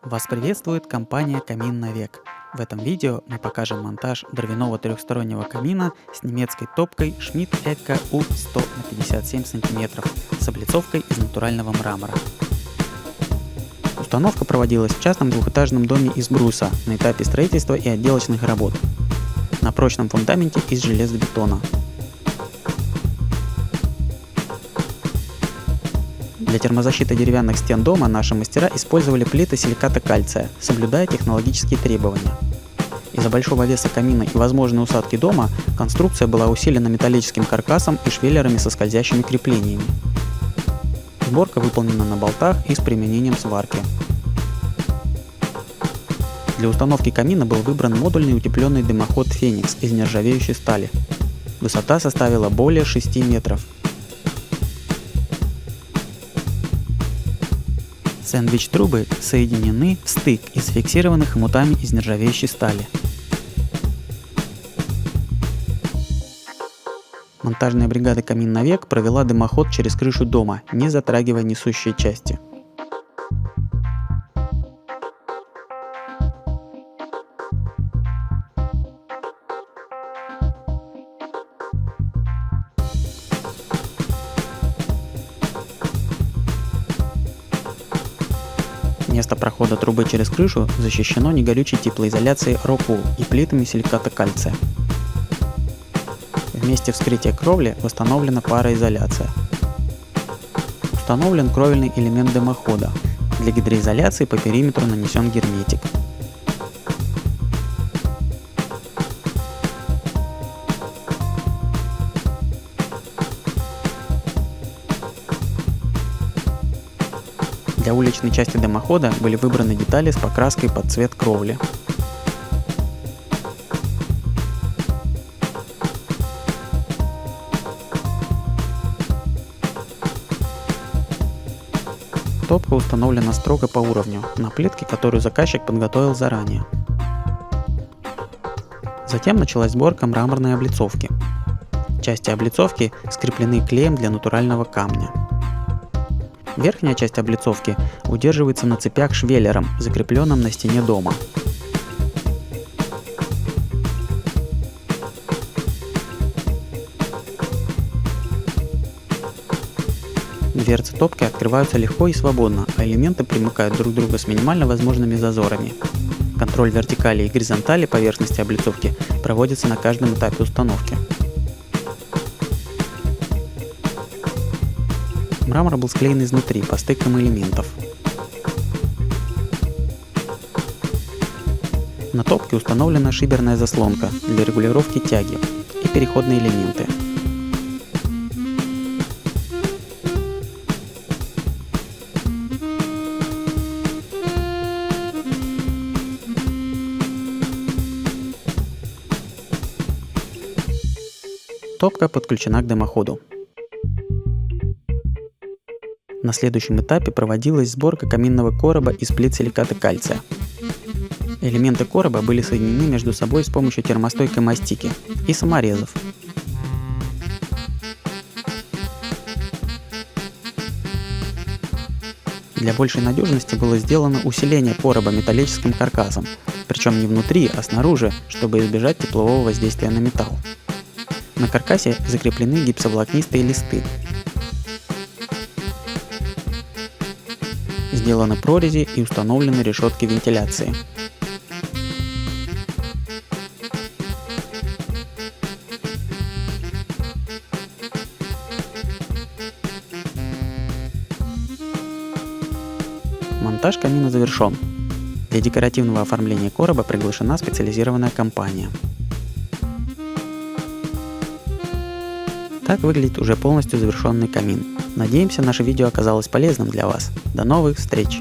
Вас приветствует компания «Камин на век». В этом видео мы покажем монтаж дровяного трехстороннего камина с немецкой топкой Schmidt Edgar U100 на 57 см с облицовкой из натурального мрамора. Установка проводилась в частном двухэтажном доме из бруса на этапе строительства и отделочных работ на прочном фундаменте из железобетона. Для термозащиты деревянных стен дома наши мастера использовали плиты силиката кальция, соблюдая технологические требования. Из-за большого веса камина и возможной усадки дома конструкция была усилена металлическим каркасом и швеллерами со скользящими креплениями. Сборка выполнена на болтах и с применением сварки. Для установки камина был выбран модульный утепленный дымоход «Феникс» из нержавеющей стали. Высота составила более 6 метров. Сэндвич-трубы соединены в стык и зафиксированы хомутами из нержавеющей стали. Монтажная бригада «Камин на век» провела дымоход через крышу дома, не затрагивая несущие части. Место прохода трубы через крышу защищено негорючей теплоизоляцией Rockwool и плитами силиката кальция. В месте вскрытия кровли восстановлена пароизоляция. Установлен кровельный элемент дымохода. Для гидроизоляции по периметру нанесен герметик. Для уличной части дымохода были выбраны детали с покраской под цвет кровли. Топка установлена строго по уровню, на плитке, которую заказчик подготовил заранее. Затем началась сборка мраморной облицовки. Части облицовки скреплены клеем для натурального камня. Верхняя часть облицовки удерживается на цепях швеллером, закрепленным на стене дома. Дверцы топки открываются легко и свободно, а элементы примыкают друг к другу с минимально возможными зазорами. Контроль вертикали и горизонтали поверхности облицовки проводится на каждом этапе установки. Мрамор был склеен изнутри по стыкам элементов. На топке установлена шиберная заслонка для регулировки тяги и переходные элементы. Топка подключена к дымоходу. На следующем этапе проводилась сборка каминного короба из плит силиката кальция. Элементы короба были соединены между собой с помощью термостойкой мастики и саморезов. Для большей надежности было сделано усиление короба металлическим каркасом, причем не внутри, а снаружи, чтобы избежать теплового воздействия на металл. На каркасе закреплены гипсоволокнистые листы. Сделаны прорези и установлены решетки вентиляции. Монтаж камина завершен. Для декоративного оформления короба приглашена специализированная компания. Так выглядит уже полностью завершенный камин. Надеемся, наше видео оказалось полезным для вас. До новых встреч!